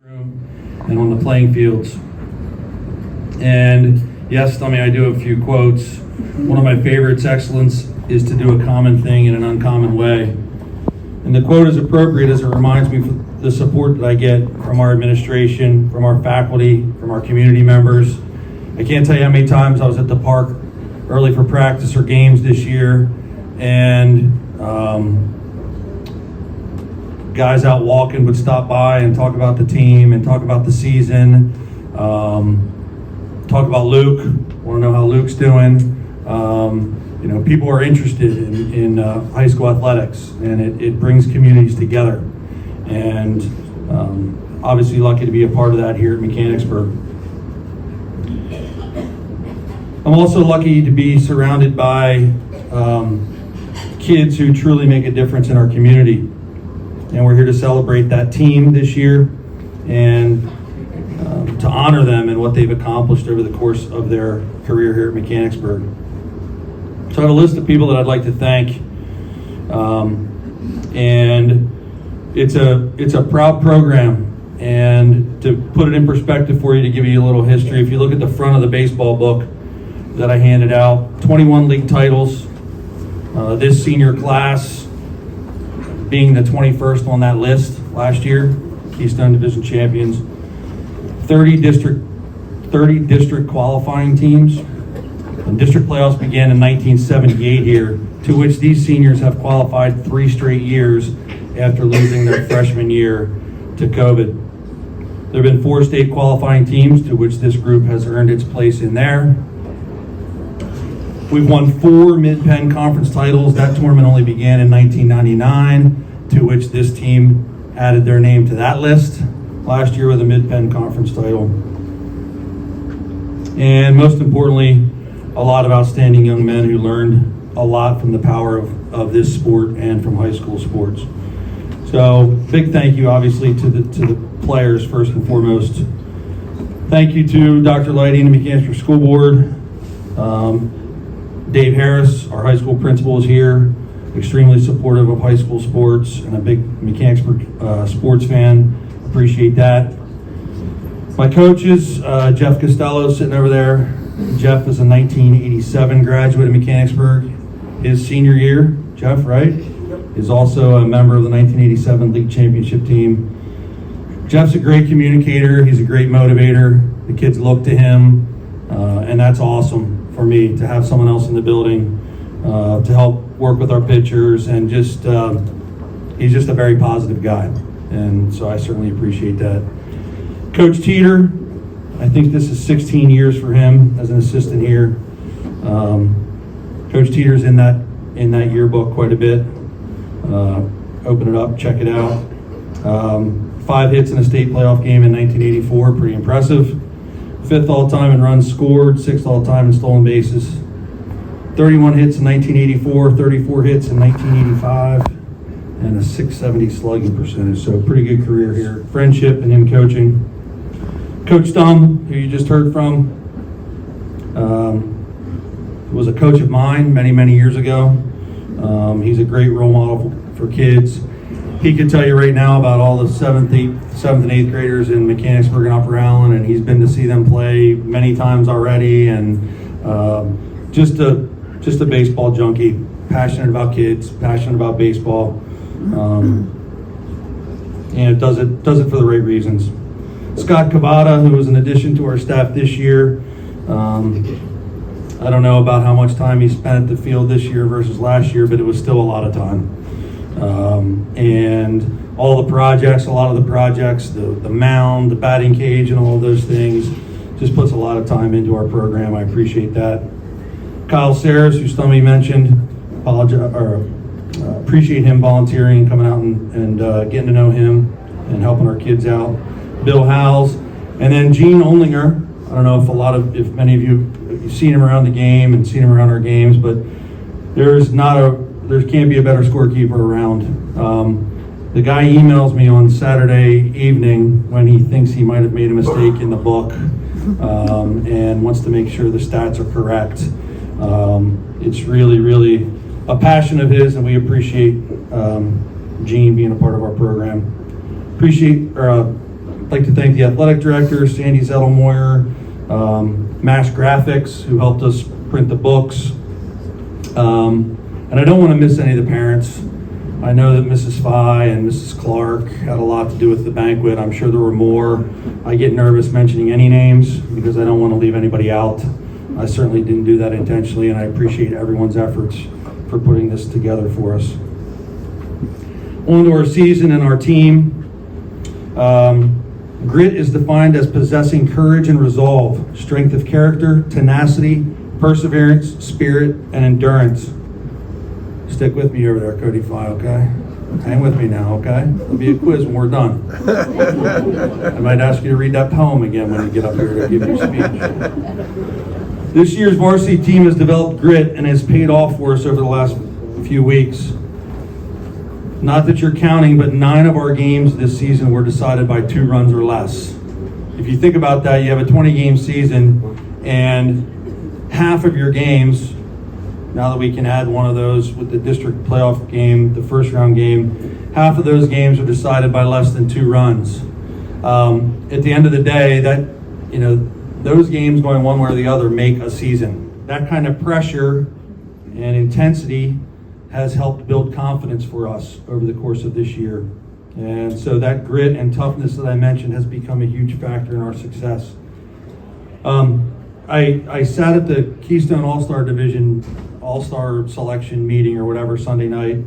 and on the playing fields. And yes, I mean, I do have a few quotes. One of my favorites, excellence is to do a common thing in an uncommon way. And the quote is appropriate as it reminds me of the support that I get from our administration, from our faculty, from our community members. I can't tell you how many times I was at the park early for practice or games this year, and guys out walking would stop by and talk about the team and talk about the season, talk about Luke, want to know how Luke's doing. People are interested in high school athletics, and it brings communities together. And obviously lucky to be a part of that here at Mechanicsburg. I'm also lucky to be surrounded by kids who truly make a difference in our community. And we're here to celebrate that team this year and to honor them and what they've accomplished over the course of their career here at Mechanicsburg. So I have a list of people that I'd like to thank. And it's a proud program. And to put it in perspective for you, to give you a little history, if you look at the front of the baseball book that I handed out, 21 league titles, this senior class being the 21st on that list last year, Keystone Division champions, 30 district qualifying teams. And district playoffs began in 1978 here, to which these seniors have qualified 3 straight years after losing their freshman year to COVID. There have been 4 state qualifying teams, to which this group has earned its place in there. We've won 4 Mid-Penn Conference titles. That tournament only began in 1999, to which this team added their name to that list last year with a Mid-Penn Conference title. And most importantly, a lot of outstanding young men who learned a lot from the power of this sport and from high school sports. So big thank you, obviously, to the players first and foremost. Thank you to Dr. Lighty and the Mechanicsburg School Board. Dave Harris, our high school principal, is here, extremely supportive of high school sports and a big Mechanicsburg sports fan. Appreciate that. My coaches, Jeff Costello sitting over there. Jeff is a 1987 graduate of Mechanicsburg. His senior year, Jeff, right? Is also a member of the 1987 league championship team. Jeff's a great communicator. He's a great motivator. The kids look to him, and that's awesome for me to have someone else in the building to help work with our pitchers, and just he's just a very positive guy, and so I certainly appreciate that. Coach Teeter, I think this is 16 years for him as an assistant here. Coach Teeter's in that yearbook quite a bit. Open it up, check it out. 5 hits in a state playoff game in 1984, pretty impressive. 5th all-time in runs scored, 6th all-time in stolen bases. 31 hits in 1984, 34 hits in 1985, and a .670 slugging percentage. So pretty good career here. Friendship and him coaching. Coach Thumb, who you just heard from, was a coach of mine many, many years ago. He's a great role model for kids. He could tell you right now about all the 7th and 8th graders in Mechanicsburg and Upper Allen, and he's been to see them play many times already, and just a baseball junkie, passionate about kids, passionate about baseball, and does it for the right reasons. Scott Cavada, who was an addition to our staff this year. I don't know about how much time he spent at the field this year versus last year, but it was still a lot of time. And all the projects, a lot of the projects, the mound, the batting cage, and all of those things, just puts a lot of time into our program. I appreciate that. Kyle Saris, who Stummy mentioned, appreciate him volunteering and coming out and getting to know him and helping our kids out. Bill Howells, and then Gene Onlinger. I don't know if many of you've seen him around the game and seen him around our games, but there can't be a better scorekeeper around. The guy emails me on Saturday evening when he thinks he might have made a mistake in the book and wants to make sure the stats are correct. It's really, really a passion of his, and we appreciate Gene being a part of our program. I'd like to thank the athletic director, Sandy Zettelmoyer, Mash Graphics, who helped us print the books. And I don't want to miss any of the parents. I know that Mrs. Fey and Mrs. Clark had a lot to do with the banquet. I'm sure there were more. I get nervous mentioning any names because I don't want to leave anybody out. I certainly didn't do that intentionally, and I appreciate everyone's efforts for putting this together for us. On to our season and our team. Grit is defined as possessing courage and resolve, strength of character, tenacity, perseverance, spirit, and endurance. Stick with me over there, Cody Fey, okay? Hang with me now, okay? There'll be a quiz when we're done. I might ask you to read that poem again when you get up here to give your speech. This year's varsity team has developed grit and has paid off for us over the last few weeks. Not that you're counting, but 9 of our games this season were decided by 2 runs or less. If you think about that, you have a 20-game season, and half of your games, now that we can add one of those with the district playoff game, the first round game, half of those games are decided by less than 2 runs. At the end of the day, that, those games going one way or the other make a season. That kind of pressure and intensity has helped build confidence for us over the course of this year. And so that grit and toughness that I mentioned has become a huge factor in our success. I sat at the Keystone All-Star Division All-Star Selection meeting or whatever Sunday night,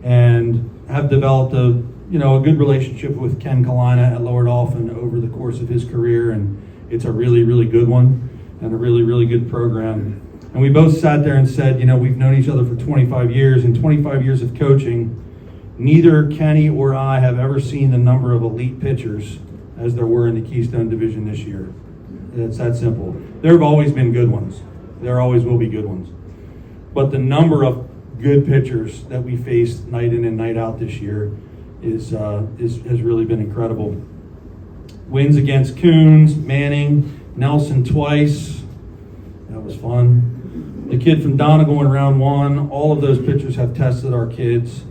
and have developed a good relationship with Ken Kalina at Lower Dolphin over the course of his career, and it's a really, really good one and a really, really good program. And we both sat there and said, we've known each other for 25 years. In 25 years of coaching, neither Kenny or I have ever seen the number of elite pitchers as there were in the Keystone Division this year. It's that simple. There have always been good ones. There always will be good ones. But the number of good pitchers that we faced night in and night out this year has really been incredible. Wins against Coons, Manning, Nelson twice. That was fun. The kid from Donegal in round 1, all of those pitchers have tested our kids.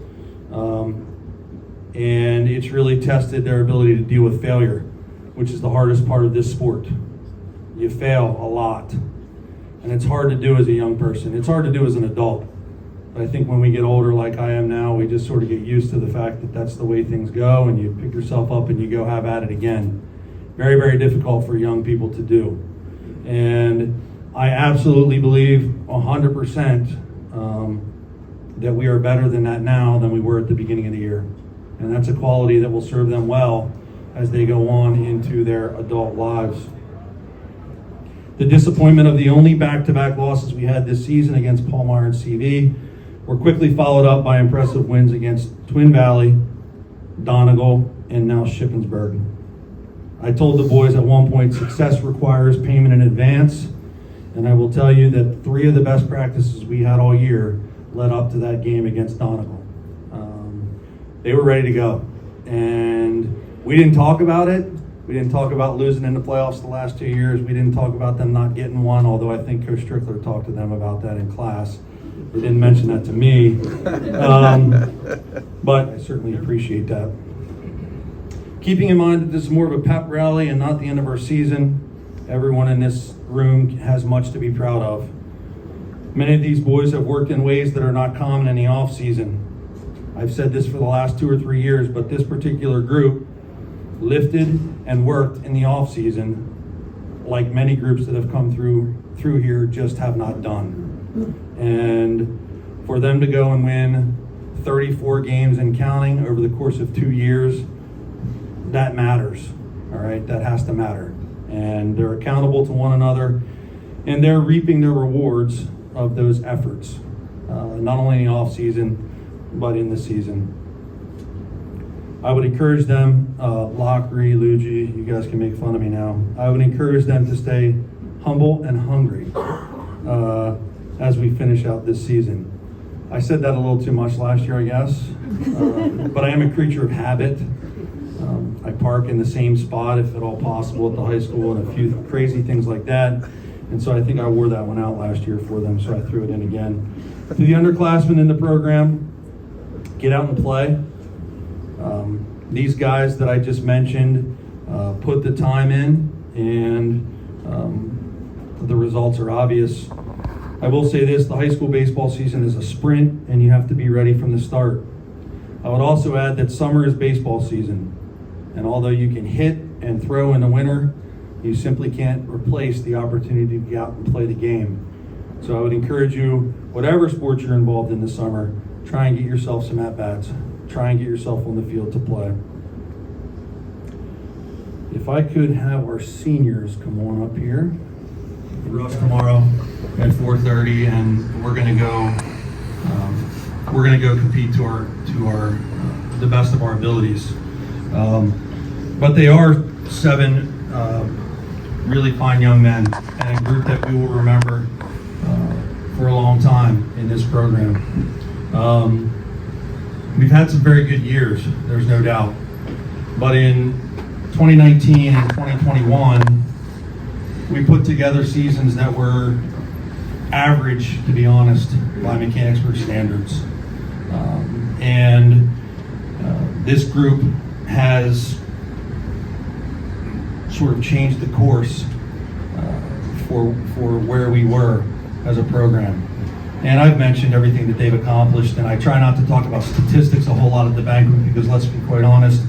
And it's really tested their ability to deal with failure, which is the hardest part of this sport. You fail a lot. And it's hard to do as a young person. It's hard to do as an adult. But I think when we get older like I am now, we just sort of get used to the fact that that's the way things go, and you pick yourself up and you go have at it again. Very, very difficult for young people to do. And I absolutely believe 100% that we are better than that now than we were at the beginning of the year. And that's a quality that will serve them well as they go on into their adult lives. The disappointment of the only back-to-back losses we had this season against Palmyra and CV were quickly followed up by impressive wins against Twin Valley, Donegal, and now Shippensburg. I told the boys at one point success requires payment in advance, and I will tell you that 3 of the best practices we had all year led up to that game against Donegal. They were ready to go, and we didn't talk about it. We didn't talk about losing in the playoffs the last 2 years. We didn't talk about them not getting one, although I think Coach Strickler talked to them about that in class. They didn't mention that to me, but I certainly appreciate that. Keeping in mind that this is more of a pep rally and not the end of our season, everyone in this room has much to be proud of. Many of these boys have worked in ways that are not common in the off season. I've said this for the last 2 or 3 years, but this particular group lifted and worked in the off season like many groups that have come through here just have not done. And for them to go and win 34 games and counting over the course of 2 years, that matters. All right, that has to matter. And they're accountable to one another, and they're reaping the rewards of those efforts, not only in the off season, but in the season. I would encourage them, Lochary, Luigi, you guys can make fun of me now. I would encourage them to stay humble and hungry as we finish out this season. I said that a little too much last year, I guess, but I am a creature of habit. I park in the same spot, if at all possible, at the high school, and a few crazy things like that. And so I think I wore that one out last year for them, so I threw it in again. To the underclassmen in the program, get out and play. These guys that I just mentioned, put the time in, and the results are obvious. I will say this, the high school baseball season is a sprint, and you have to be ready from the start. I would also add that summer is baseball season, and although you can hit and throw in the winter, you simply can't replace the opportunity to get out and play the game. So I would encourage you, whatever sport you're involved in this summer, try and get yourself some at-bats. Try and get yourself on the field to play. If I could have our seniors come on up here for us tomorrow at 4:30, and we're going to go compete to our the best of our abilities. But they are 7 really fine young men, and a group that we will remember for a long time in this program. We've had some very good years, there's no doubt. But in 2019 and 2021, we put together seasons that were average, to be honest, by Mechanicsburg standards. This group has sort of changed the course for where we were as a program. And I've mentioned everything that they've accomplished, and I try not to talk about statistics a whole lot at the banquet, because let's be quite honest,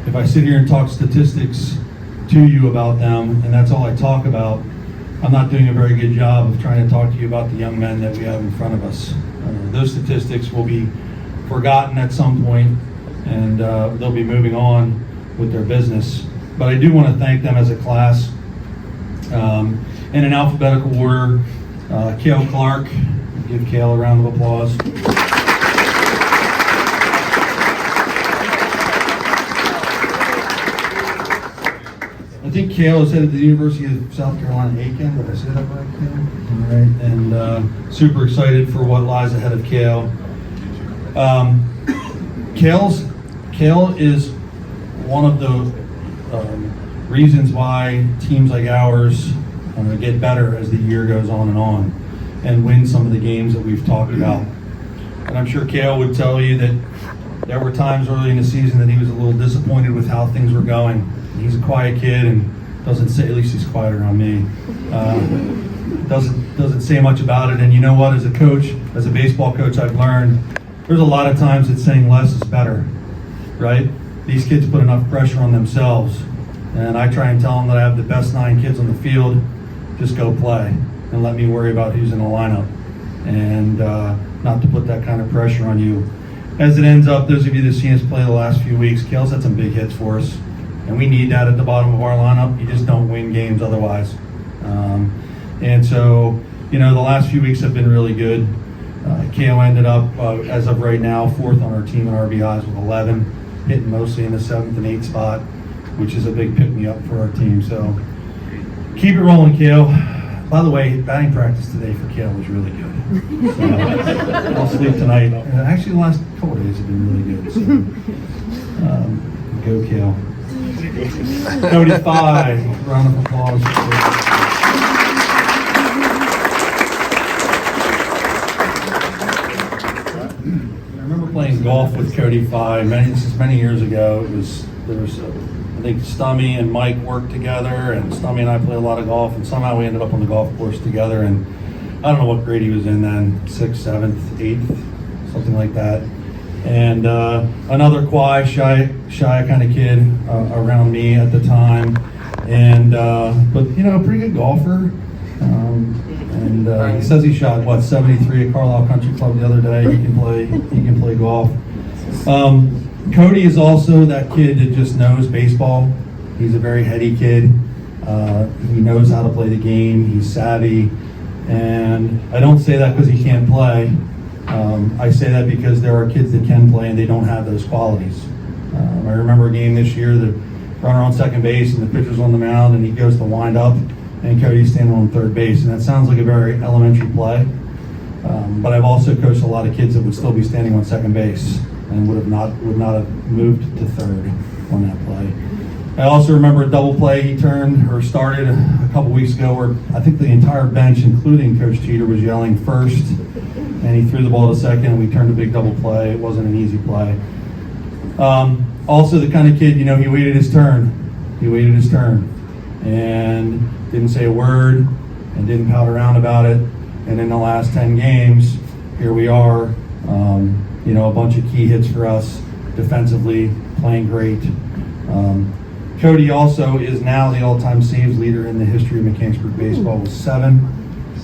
if I sit here and talk statistics to you about them, and that's all I talk about, I'm not doing a very good job of trying to talk to you about the young men that we have in front of us. Those statistics will be forgotten at some point, and they'll be moving on with their business. But I do want to thank them as a class. In an alphabetical order, Kale Clark. Give Kale a round of applause. I think Kale is headed to the University of South Carolina Aiken. Did I say that right, Kale? All right. And super excited for what lies ahead of Kale. Kale is one of the reasons why teams like ours get better as the year goes on and win some of the games that we've talked about. And I'm sure Kale would tell you that there were times early in the season that he was a little disappointed with how things were going. He's a quiet kid and doesn't say, at least he's quiet around me, doesn't say much about it. And you know what, as a coach, as a baseball coach, I've learned there's a lot of times that saying less is better, right? These kids put enough pressure on themselves, and I try and tell them that I have the best 9 kids on the field. Just go play and let me worry about who's in the lineup, and not to put that kind of pressure on you. As it ends up, those of you that have seen us play the last few weeks, Kale's had some big hits for us, and we need that at the bottom of our lineup. You just don't win games otherwise. And so, the last few weeks have been really good. Kale ended up, as of right now, 4th on our team in RBIs with 11, hitting mostly in the 7th and 8th spot, which is a big pick-me-up for our team. So keep it rolling, Kale. By the way, batting practice today for Kale was really good. So I'll sleep tonight. Actually, the last couple of days have been really good. So go, Kale. Cody Fey, round of applause. I remember playing golf with Cody Fey many years ago. There was I think Stummy and Mike worked together, and Stummy and I played a lot of golf, and somehow we ended up on the golf course together. And I don't know what grade he was in then, 6th, 7th, 8th, something like that. And another quiet, shy kind of kid around me at the time, and but a pretty good golfer. And he says he shot 73 at Carlisle Country Club the other day. He can play golf. Cody is also that kid that just knows baseball. He's a very heady kid. He knows how to play the game. He's savvy. And I don't say that because he can't play. I say that because there are kids that can play and they don't have those qualities. I remember a game this year, the runner on second base and the pitcher's on the mound, and he goes to wind up, and Cody's standing on third base. And that sounds like a very elementary play. But I've also coached a lot of kids that would still be standing on second base and would not have moved to third on that play. I also remember a double play he started a couple weeks ago where I think the entire bench, including Coach Teeter, was yelling first, and he threw the ball to second, and we turned a big double play. It wasn't an easy play. Also the kind of kid, he waited his turn. He waited his turn and didn't say a word and didn't pout around about it. And in the last 10 games, here we are, a bunch of key hits for us defensively, playing great. Cody also is now the all-time saves leader in the history of Mechanicsburg Baseball with 7.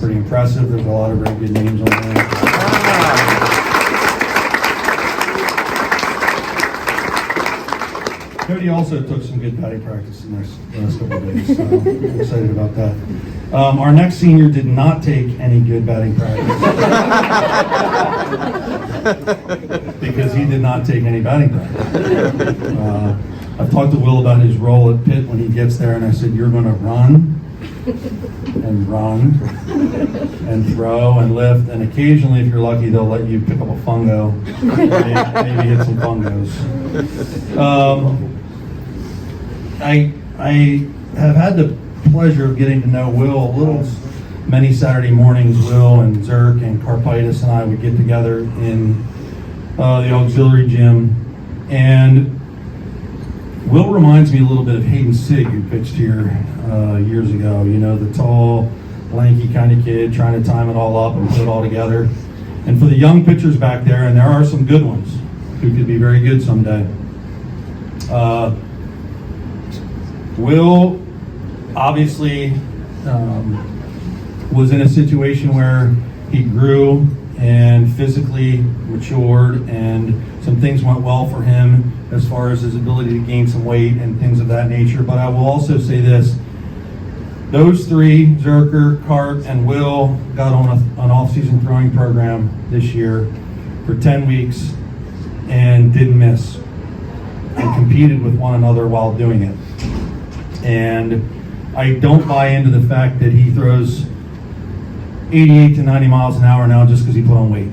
Pretty impressive. There's a lot of very good names on there. Cody also took some good batting practice in the last couple of days, so I'm excited about that. Our next senior did not take any good batting practice because he did not take any batting practice. I've talked to Will about his role at Pitt when he gets there, and I said, you're going to run and throw and lift, and occasionally, if you're lucky, they'll let you pick up a fungo, maybe hit some fungos. I have had the pleasure of getting to know Will a little. Many Saturday mornings, Will and Zerk and Karpaitis and I would get together in the auxiliary gym, and Will reminds me a little bit of Hayden Sig, who pitched here years ago. The tall, lanky kind of kid trying to time it all up and put it all together. And for the young pitchers back there, and there are some good ones who could be very good someday, Will obviously was in a situation where he grew and physically matured, and some things went well for him as far as his ability to gain some weight and things of that nature. But I will also say this: those three, Zercher, Karp, and Will, got on an off-season throwing program this year for 10 weeks and didn't miss, and competed with one another while doing it. And I don't buy into the fact that he throws 88 to 90 miles an hour now just because he put on weight.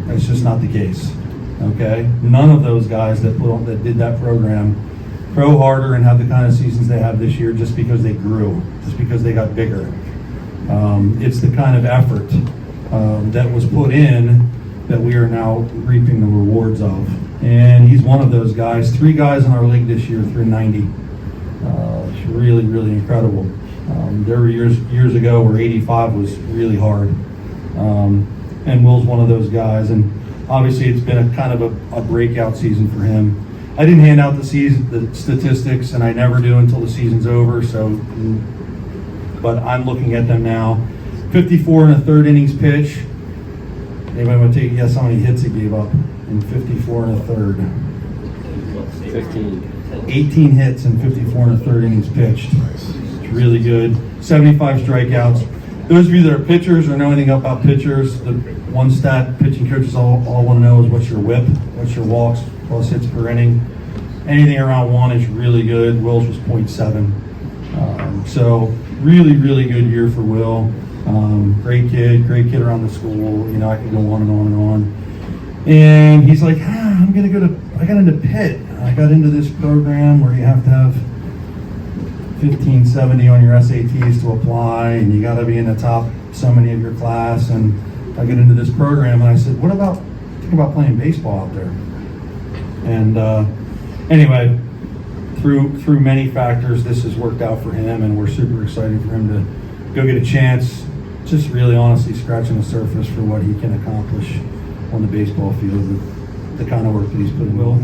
That's just not the case. Okay? None of those guys that did that program throw harder and have the kind of seasons they have this year just because they grew, just because they got bigger. It's the kind of effort that was put in that we are now reaping the rewards of. And he's one of those guys. 3 guys in our league this year threw 90. It's really, really incredible. There were years ago where 85 was really hard. And Will's one of those guys. And obviously it's been a kind of a breakout season for him. I didn't hand out the statistics, and I never do until the season's over. But I'm looking at them now. 54 and a third innings pitch. Anybody want to take a guess how many hits he gave up in 54 and a third? 18 hits in 54 and a third innings pitched. It's really good. 75 strikeouts. Those of you that are pitchers or know anything about pitchers, the one stat pitching coaches all want to know is what's your whip, what's your walks plus hits per inning. Anything around 1 is really good. Will's was 0.7. So really, really good year for Will. Great kid around the school. I could go on and on and on. And he's like, I got into Pitt. I got into this program where you have to have 1570 on your SATs to apply, and you got to be in the top so many of your class. And I get into this program, and I said, think about playing baseball out there. And anyway, through many factors, this has worked out for him, and we're super excited for him to go get a chance, just really honestly scratching the surface for what he can accomplish on the baseball field with the kind of work that he's put in. Will.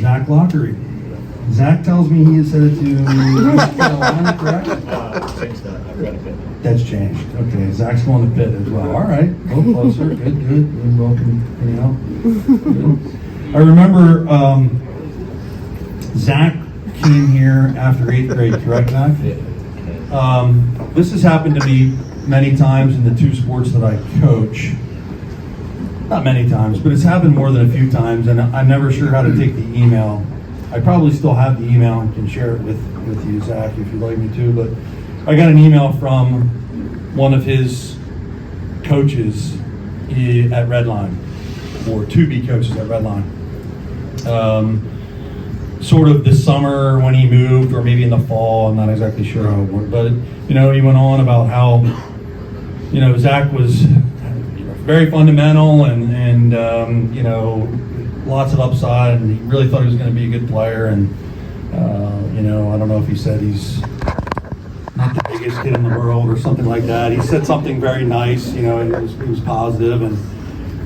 Zach Lochary. Zach tells me he is headed to North Carolina, correct? That's changed. Okay, Zach's going to Pitt as well. All right, a little closer. Good. You're welcome. Good. I remember Zach came here after 8th grade, correct, Zach? This has happened to me many times in the 2 sports that I coach. Not many times, but it's happened more than a few times, and I'm never sure how to take the email. I probably still have the email and can share it with you, Zach, if you'd like me to, but I got an email from one of his coaches at Redline, or to-be coaches at Redline. Sort of this summer when he moved, or maybe in the fall, I'm not exactly sure how it worked, but he went on about how, Zach was very fundamental and lots of upside, and he really thought he was going to be a good player. And I don't know if he said he's not the biggest kid in the world or something like that. He said something very nice. He was positive, and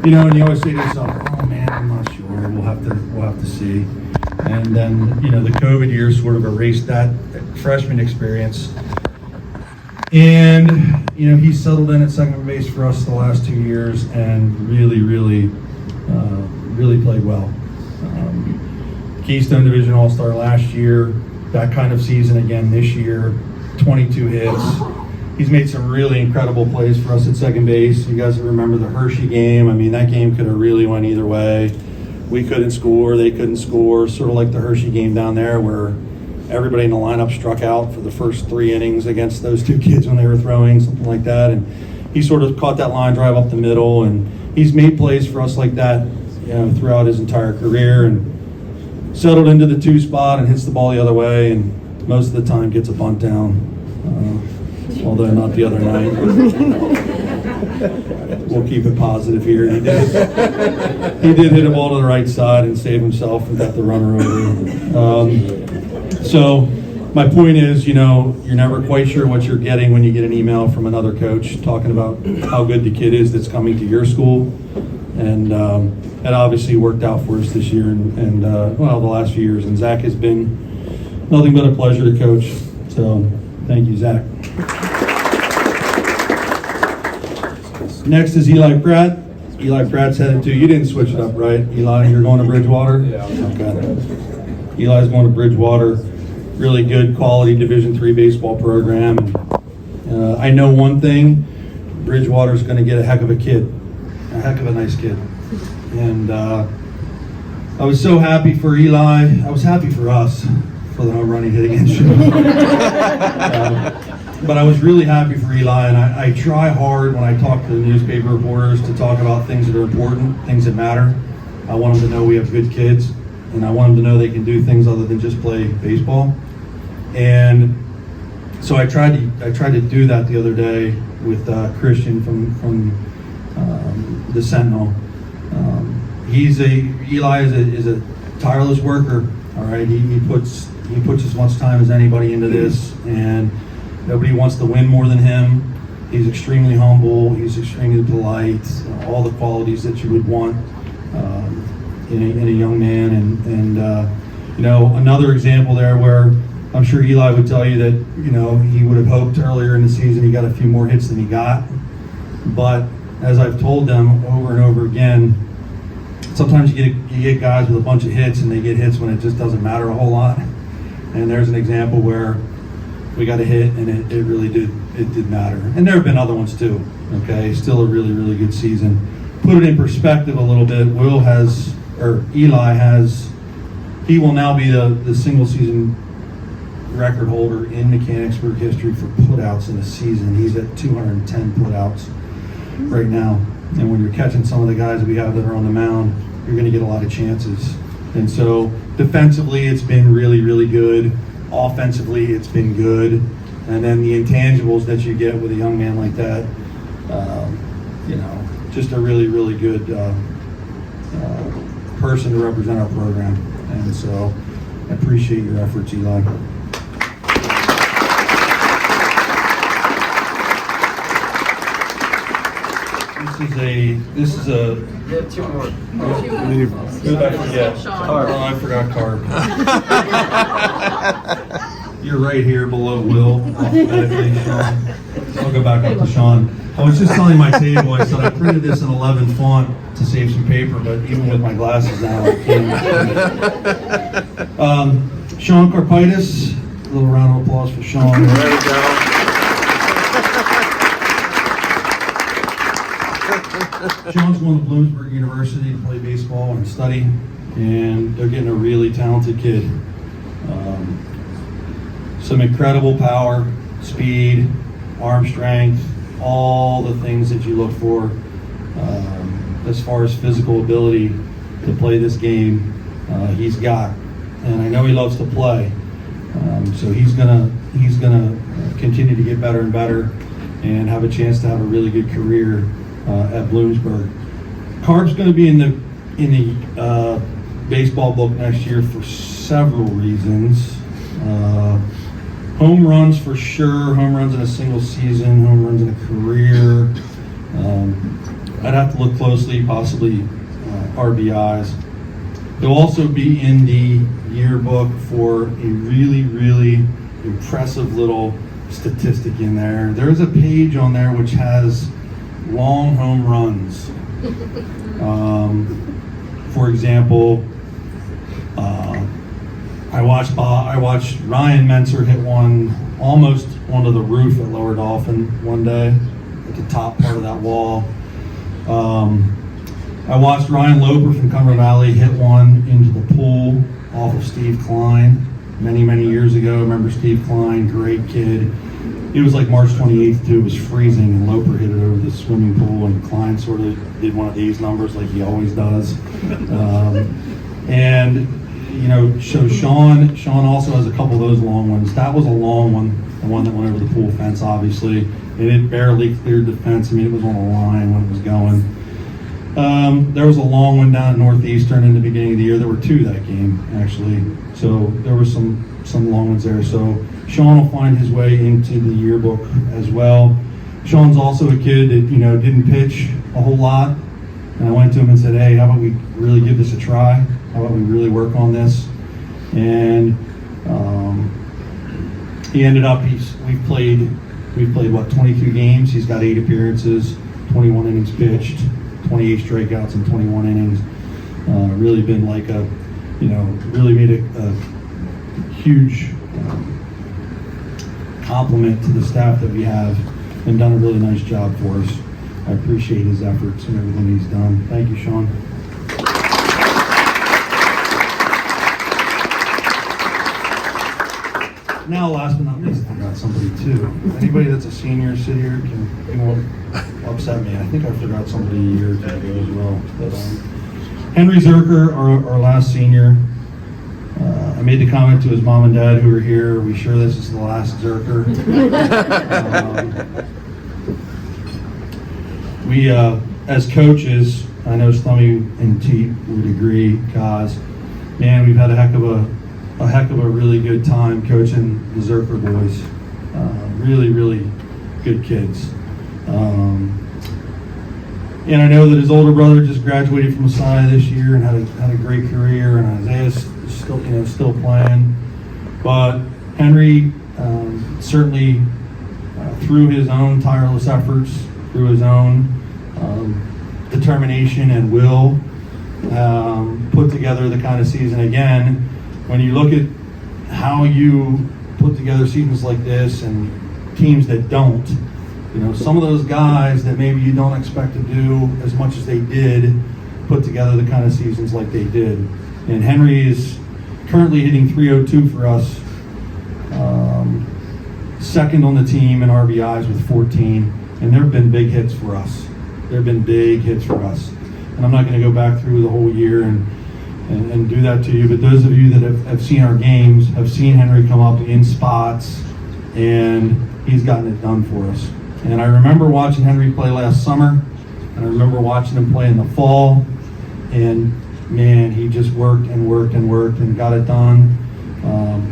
and you always say to yourself, "Oh man, I'm not sure. We'll have to see." And then the COVID year sort of erased that freshman experience. And he settled in at second base for us the last 2 years and really played well. Keystone Division All-Star last year, that kind of season again this year, 22 hits. He's made some really incredible plays for us at second base. You guys remember the Hershey game? I mean, that game could have really went either way. We couldn't score, they couldn't score, sort of like the Hershey game down there where everybody in the lineup struck out for the first 3 innings against those 2 kids when they were throwing, something like that. And he sort of caught that line drive up the middle, and he's made plays for us like that throughout his entire career, and settled into the 2 spot and hits the ball the other way, and most of the time gets a bunt down, although not the other night. We'll keep it positive here. He did hit a ball to the right side and save himself and got the runner over. So my point is, you're never quite sure what you're getting when you get an email from another coach talking about how good the kid is that's coming to your school. And it obviously worked out for us this year and the last few years. And Zach has been nothing but a pleasure to coach. So thank you, Zach. Next is Eli Pratt. Eli Pratt's headed to, you didn't switch it up, right? Eli, you're going to Bridgewater? Yeah. Okay. Eli's going to Bridgewater. Really good quality Division III baseball program. I know one thing, Bridgewater's going to get a heck of a kid. A heck of a nice kid. And I was so happy for Eli. I was happy for us for the home run he hit against you. But I was really happy for Eli, and I try hard when I talk to the newspaper reporters to talk about things that are important, things that matter. I want them to know we have good kids, and I want them to know they can do things other than just play baseball. And so I tried to do that the other day with Christian from the Sentinel. Eli is a tireless worker. All right, he puts as much time as anybody into this, and nobody wants to win more than him. He's extremely humble. He's extremely polite. All the qualities that you would want in a young man. And another example there where I'm sure Eli would tell you that he would have hoped earlier in the season he got a few more hits than he got. But as I've told them over and over again, sometimes you get guys with a bunch of hits and they get hits when it just doesn't matter a whole lot. And there's an example where we got a hit and it really did matter. And there have been other ones too. Okay, still a really, really good season. Put it in perspective a little bit. Eli he will now be the single season record holder in Mechanicsburg history for putouts in a season. He's at 210 putouts right now. And when you're catching some of the guys that we have that are on the mound, you're going to get a lot of chances. And so defensively, it's been really, really good. Offensively, it's been good. And then the intangibles that you get with a young man like that, just a really, really good person to represent our program. And so I appreciate your efforts, Eli. This is a. You have 2 more. Who did I forget? Karp. Oh, I forgot Karp. You're right here below Will, alphabetically, Shawn. I'll go back up to Shawn. I was just telling my table, I said I printed this in 11 font to save some paper, but even with my glasses now, I can't. Shawn Karpaitis, a little round of applause for Shawn. There we go. Shawn's going to Bloomsburg University to play baseball and study, and they're getting a really talented kid. Some incredible power, speed, arm strength, all the things that you look for as far as physical ability to play this game. He's got, and I know he loves to play. So he's gonna continue to get better and better, and have a chance to have a really good career at Bloomsburg. Carp's going to be in the baseball book next year for several reasons. Home runs for sure, home runs in a single season, home runs in a career. I'd have to look closely, possibly RBIs. He'll also be in the yearbook for a really, really impressive little statistic in there. There's a page on there which has long home runs. For example, I watched Ryan Menser hit one almost onto the roof at Lower Dolphin one day at the top part of that wall. I watched Ryan Loper from Cumberland Valley hit one into the pool off of Steve Klein many, many years ago. Remember Steve Klein, great kid. It was like March 28th too, it was freezing, and Loper hit it over the swimming pool, and Klein sort of did one of these numbers like he always does. So Shawn also has a couple of those long ones. That was a long one, the one that went over the pool fence, obviously. And it barely cleared the fence. I mean, it was on a line when it was going. There was a long one down at Northeastern in the beginning of the year. There were two that game, actually. So there were some long ones there. So Shawn will find his way into the yearbook as well. Shawn's also a kid that, didn't pitch a whole lot. And I went to him and said, hey, how about we really give this a try? How about we really work on this? And he ended up, we've played 22 games. He's got 8 appearances, 21 innings pitched, 28 strikeouts in 21 innings. Really been like really made a huge compliment to the staff that we have and done a really nice job for us. I appreciate his efforts and everything he's done. Thank you, Shawn. Now, last but not least, I forgot somebody too. Anybody that's a senior sit here you won't upset me. I think I forgot somebody a year or two ago as well. But Henry Zercher, our last senior. I made the comment to his mom and dad who were here, are we sure this is the last Zercher? We, as coaches, I know Slummy and Teet would agree, Kaz, man, we've had a heck of a really good time coaching the Zercher boys. Really, really good kids. And I know that his older brother just graduated from Messiah this year and had a great career, and Isaiah's still playing. But Henry certainly, through his own tireless efforts, through his own determination and will, put together the kind of season again. When you look at how you put together seasons like this and teams that don't, some of those guys that maybe you don't expect to do as much as they did, put together the kind of seasons like they did. And Henry is currently hitting .302 for us, second on the team in RBIs with 14, and there have been big hits for us. And I'm not going to go back through the whole year and do that to you, but those of you that have seen our games have seen Henry come up in spots, and he's gotten it done for us. And I remember watching Henry play last summer, and I remember watching him play in the fall, and man, he just worked and got it done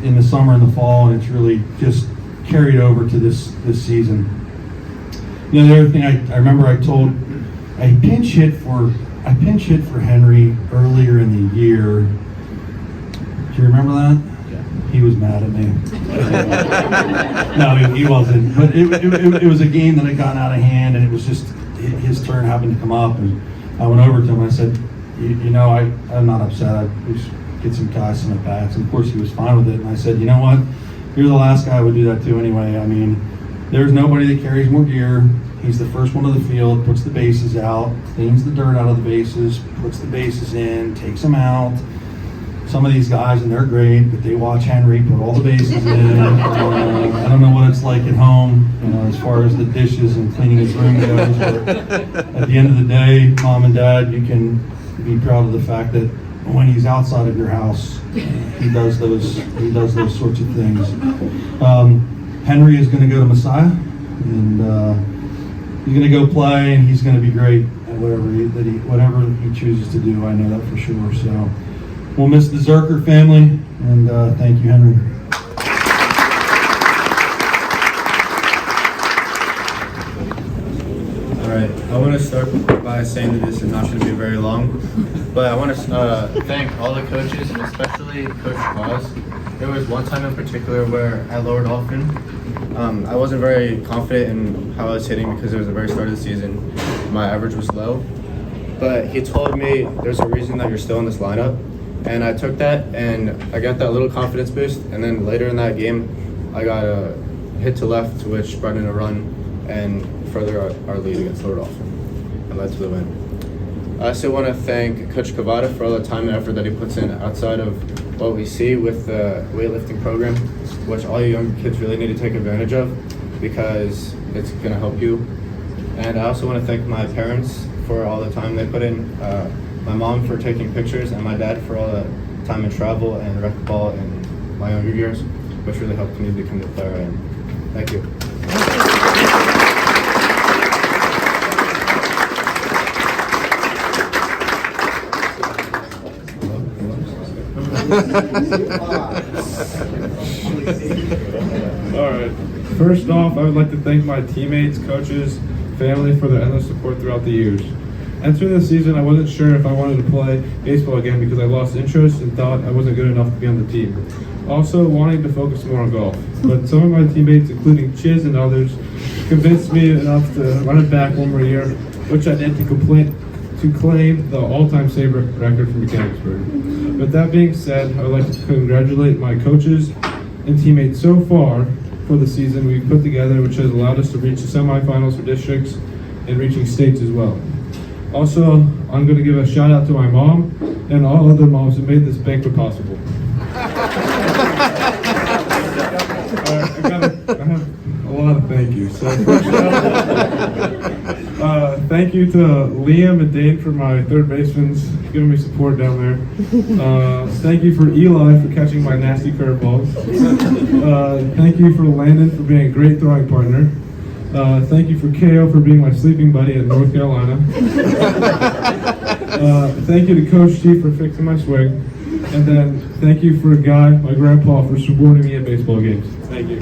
in the summer and the fall, and it's really just carried over to this season. The other thing I remember I pinch hit for Henry earlier in the year. Do you remember that? Yeah. He was mad at me. No, he wasn't. But it was a game that had gotten out of hand, and it was just his turn happened to come up, and I went over to him and I said, I'm not upset. We should get some guys some at bats. And of course he was fine with it. And I said, you know what? You're the last guy I would do that to anyway. I mean, there's nobody that carries more gear. He's the first one to the field, puts the bases out, cleans the dirt out of the bases, puts the bases in, takes them out. Some of these guys, and they're great, but they watch Henry put all the bases in. I don't know what it's like at home, as far as the dishes and cleaning his room goes. But at the end of the day, Mom and Dad, you can be proud of the fact that when he's outside of your house, he does those sorts of things. Henry is going to go to Messiah, and he's going to go play, and he's going to be great at whatever he chooses to do. I know that for sure. So we'll miss the Zercher family, and thank you, Henry. All right, I want to start by saying that this is not going to be very long, but I want to thank all the coaches, and especially Coach Claus. There was one time in particular where at Lower Dolphin, I wasn't very confident in how I was hitting because it was the very start of the season. My average was low, but he told me there's a reason that you're still in this lineup, and I took that and I got that little confidence boost, and then later in that game, I got a hit to left, which brought in a run and further our lead against Lower Dolphin and led to the win. I also want to thank Coach Kavada for all the time and effort that he puts in outside of what we see with the weightlifting program, which all you young kids really need to take advantage of because it's going to help you. And I also want to thank my parents for all the time they put in, my mom for taking pictures, and my dad for all the time in travel and racquetball in my younger years, which really helped me become the player I am. Thank you. All right. First off, I would like to thank my teammates, coaches, family for their endless support throughout the years. Entering the season, I wasn't sure if I wanted to play baseball again because I lost interest and thought I wasn't good enough to be on the team. Also, wanting to focus more on golf. But some of my teammates, including Chiz and others, convinced me enough to run it back one more year, which I did to claim the all-time saver record for Mechanicsburg. With that being said, I would like to congratulate my coaches and teammates so far for the season we've put together, which has allowed us to reach the semifinals for districts and reaching states as well. Also, I'm going to give a shout out to my mom and all other moms who made this banquet possible. I have a lot of thank yous. So thank you to Liam and Dane for my third basemen, giving me support down there. Thank you for Eli for catching my nasty curveballs. Thank you for Landon for being a great throwing partner. Thank you for Kale for being my sleeping buddy at North Carolina. Thank you to Coach T for fixing my swing. And then thank you for Guy, my grandpa, for supporting me at baseball games. Thank you.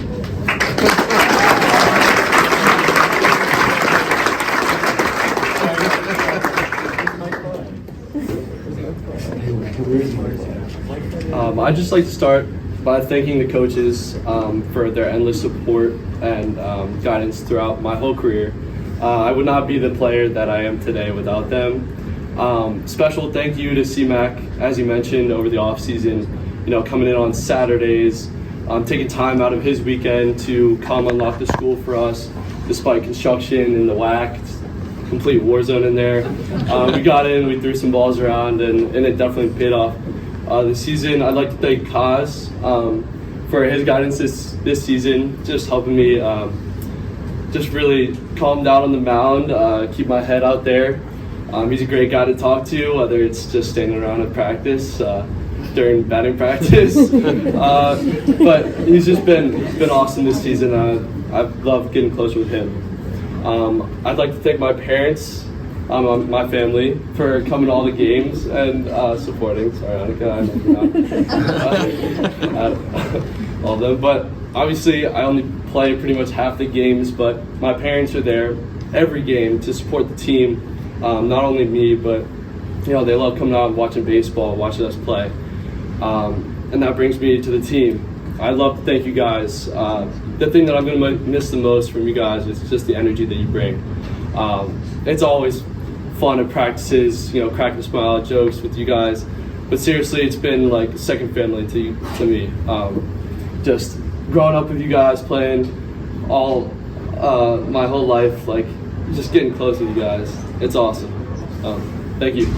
I'd just like to start by thanking the coaches for their endless support and guidance throughout my whole career. I would not be the player that I am today without them. Special thank you to CMAC, as you mentioned, over the off season, coming in on Saturdays, taking time out of his weekend to come unlock the school for us, despite construction and the whack, complete war zone in there. We got in, we threw some balls around, and it definitely paid off. This season, I'd like to thank Kaz for his guidance this season, just helping me just really calm down on the mound, keep my head out there. He's a great guy to talk to, whether it's just standing around at practice, during batting practice. But he's just been awesome this season. I've loved getting closer with him. I'd like to thank my parents, my family, for coming to all the games and supporting. Sorry, Annika, I mentioned all of them. But obviously, I only play pretty much half the games, but my parents are there every game to support the team. Not only me, but they love coming out and watching baseball, watching us play. And that brings me to the team. I'd love to thank you guys. The thing that I'm going to miss the most from you guys is just the energy that you bring. It's always fun at practices, cracking a smile, jokes with you guys. But seriously, it's been like second family to me. Just growing up with you guys, playing all my whole life, like just getting close with you guys. It's awesome. Thank you.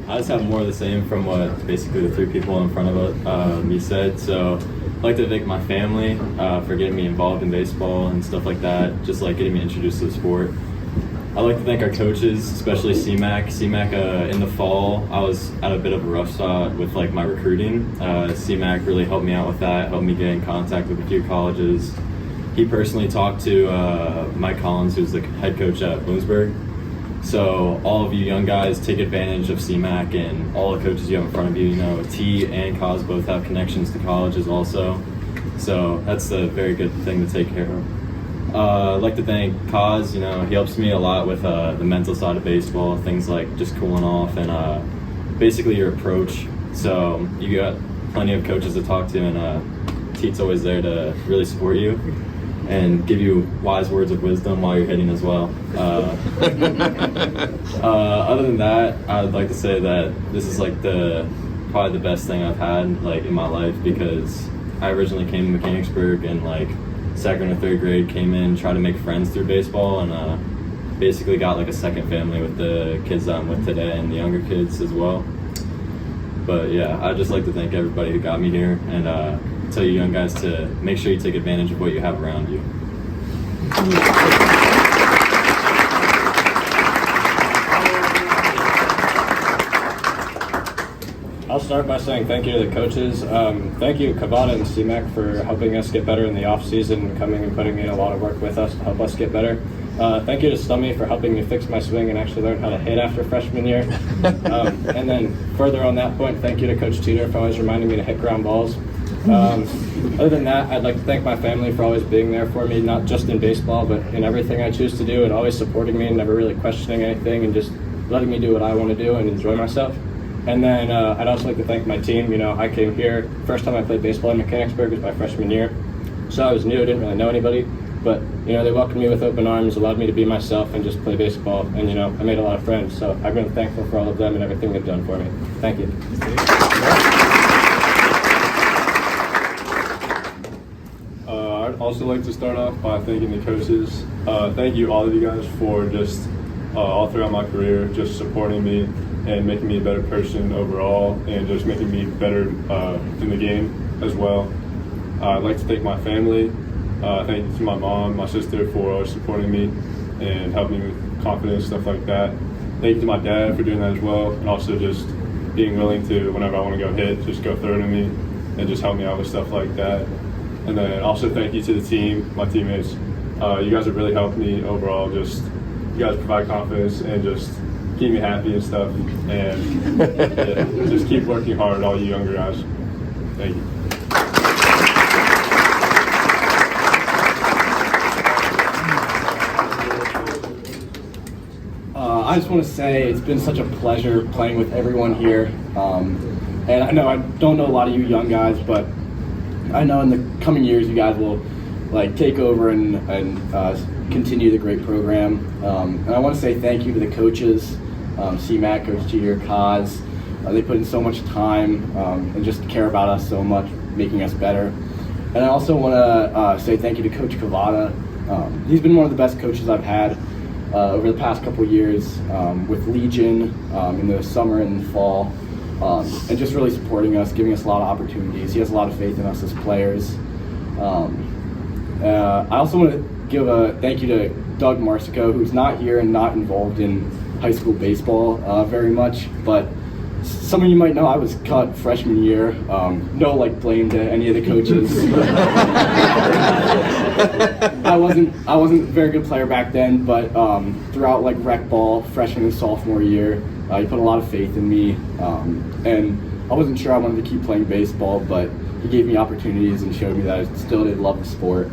I just have more of the same from what basically the three people in front of me said. So I'd like to thank my family for getting me involved in baseball and stuff like that, just like getting me introduced to the sport. I'd like to thank our coaches, especially CMAC. CMAC, in the fall, I was at a bit of a rough spot with like my recruiting. CMAC really helped me out with that, helped me get in contact with a few colleges. he personally talked to Mike Collins, who's the head coach at Bloomsburg. So all of you young guys, take advantage of CMAC and all the coaches you have in front of you. You know, T and Cos both have connections to colleges also. So that's a very good thing to take care of. I'd like to thank Cos. You know, he helps me a lot with the mental side of baseball, things like just cooling off and basically your approach. So you got plenty of coaches to talk to, and Teet's always there to really support you and give you wise words of wisdom while you're hitting as well. Other than that, I'd like to say that this is like probably the best thing I've had like in my life, because I originally came to Mechanicsburg and like second or third grade came in, tried to make friends through baseball, and basically got like a second family with the kids that I'm with today and the younger kids as well. But yeah, I'd just like to thank everybody who got me here, and tell you young guys to make sure you take advantage of what you have around you. I'll start by saying thank you to the coaches. Thank you, Kavada and CMAC, for helping us get better in the off-season and coming and putting in a lot of work with us to help us get better. Thank you to Stummy for helping me fix my swing and actually learn how to hit after freshman year. And then further on that point, thank you to Coach Teeter for always reminding me to hit ground balls. Other than that, I'd like to thank my family for always being there for me, not just in baseball, but in everything I choose to do, and always supporting me and never really questioning anything and just letting me do what I want to do and enjoy myself. And then I'd also like to thank my team. You know, I came here, first time I played baseball in Mechanicsburg was my freshman year. So I was new, didn't really know anybody. But, you know, they welcomed me with open arms, allowed me to be myself and just play baseball. And, you know, I made a lot of friends. So I'm really thankful for all of them and everything they've done for me. Thank you. I'd also like to start off by thanking the coaches. Thank you, all of you guys, for just all throughout my career, just supporting me and making me a better person overall, and just making me better in the game as well. I'd like to thank my family. Thank you to my mom, my sister for always supporting me and helping me with confidence, stuff like that. Thank you to my dad for doing that as well, and also just being willing to, whenever I want to go hit, just go throw to me and just help me out with stuff like that. And then also thank you to the team, my teammates. You guys have really helped me overall. Just you guys provide confidence and just keep me happy and stuff. And yeah, just keep working hard, all you younger guys. Thank you. I just want to say it's been such a pleasure playing with everyone here. And I know I don't know a lot of you young guys, but I know in the coming years you guys will like take over and continue the great program. And I want to say thank you to the coaches, CMAC, Coach Teeter, Kaz. They put in so much time and just care about us so much, making us better. And I also want to say thank you to Coach Kavada. He's been one of the best coaches I've had over the past couple years with Legion in the summer and the fall. And just really supporting us, giving us a lot of opportunities. He has a lot of faith in us as players. I also want to give a thank you to Doug Marsico, who's not here and not involved in high school baseball very much, but some of you might know I was cut freshman year. No blame to any of the coaches. I wasn't a very good player back then, but throughout rec ball, freshman and sophomore year, he put a lot of faith in me, and I wasn't sure I wanted to keep playing baseball, but he gave me opportunities and showed me that I still did love the sport.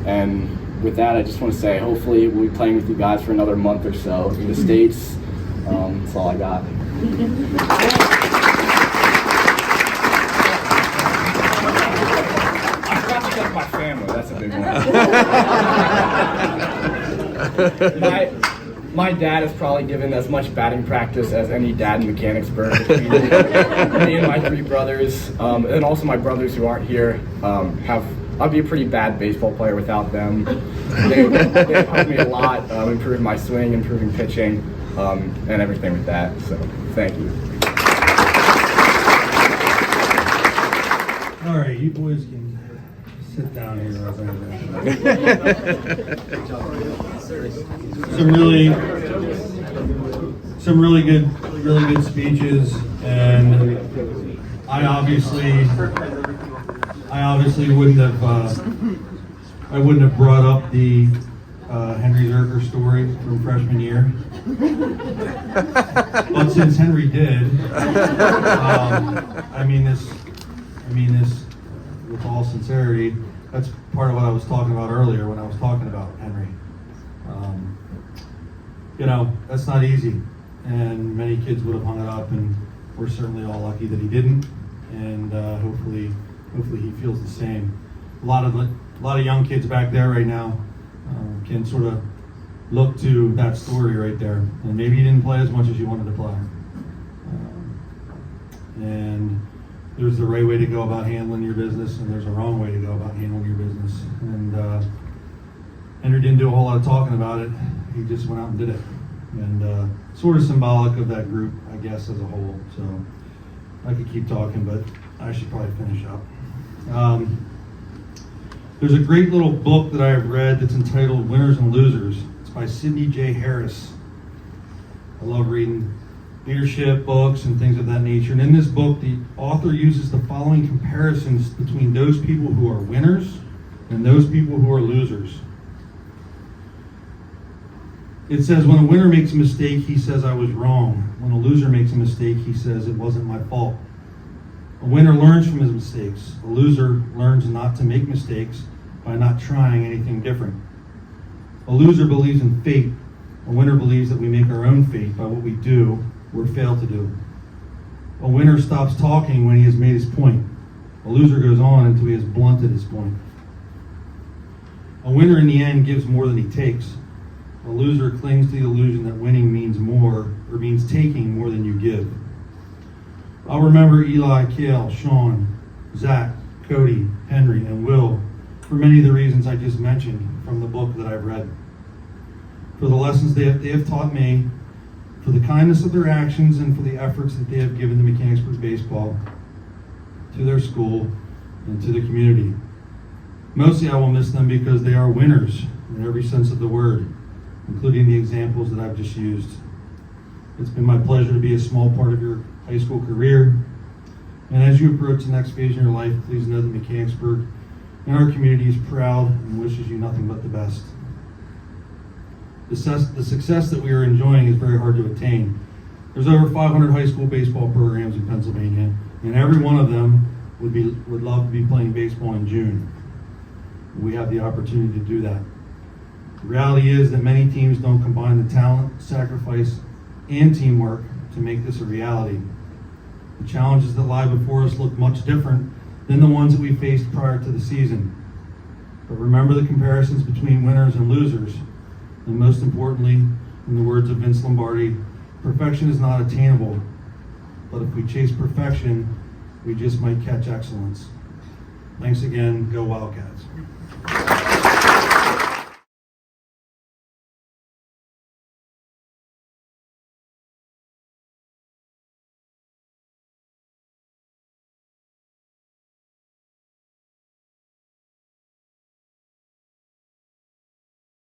And with that, I just want to say, hopefully we'll be playing with you guys for another month or so in the States. That's all I got. I forgot to thank my family. That's a big one. My dad has probably given as much batting practice as any dad in Mechanicsburg between me and my three brothers, and also my brothers who aren't here. I'd be a pretty bad baseball player without them. They've helped me a lot, improving my swing, improving pitching, and everything with that. So thank you. All right, you boys can sit down here. Some really good speeches, and I obviously wouldn't have I wouldn't have brought up the Henry Zercher story from freshman year. But since Henry did, I mean this with all sincerity. That's part of what I was talking about earlier when I was talking about Henry. That's not easy, and many kids would have hung it up, and we're certainly all lucky that he didn't. And hopefully he feels the same. A lot of young kids back there right now can sort of look to that story right there. And maybe you didn't play as much as you wanted to play. And there's the right way to go about handling your business, and there's a wrong way to go about handling your business. And Henry didn't do a whole lot of talking about it. He just went out and did it. And sort of symbolic of that group, I guess, as a whole. So I could keep talking, but I should probably finish up. There's a great little book that I have read that's entitled Winners and Losers. It's by Sidney J. Harris. I love reading leadership books and things of that nature. And in this book, the author uses the following comparisons between those people who are winners and those people who are losers. It says, when a winner makes a mistake, he says, I was wrong. When a loser makes a mistake, he says, it wasn't my fault. A winner learns from his mistakes. A loser learns not to make mistakes by not trying anything different. A loser believes in fate. A winner believes that we make our own fate by what we do or fail to do. A winner stops talking when he has made his point. A loser goes on until he has blunted his point. A winner in the end gives more than he takes. A loser clings to the illusion that winning means more, or means taking more than you give. I'll remember Eli, Kale, Shawn, Zach, Cody, Henry, and Will for many of the reasons I just mentioned from the book that I've read. For the lessons they have taught me, for the kindness of their actions, and for the efforts that they have given to Mechanicsburg Baseball, to their school, and to the community. Mostly I will miss them because they are winners in every sense of the word, including the examples that I've just used. It's been my pleasure to be a small part of your high school career. And as you approach the next phase in your life, please know that Mechanicsburg and our community is proud and wishes you nothing but the best. The success that we are enjoying is very hard to attain. There's over 500 high school baseball programs in Pennsylvania, and every one of them would love to be playing baseball in June. We have the opportunity to do that. The reality is that many teams don't combine the talent, sacrifice, and teamwork to make this a reality. The challenges that lie before us look much different than the ones that we faced prior to the season. But remember the comparisons between winners and losers. And most importantly, in the words of Vince Lombardi, perfection is not attainable. But if we chase perfection, we just might catch excellence. Thanks again. Go Wildcats.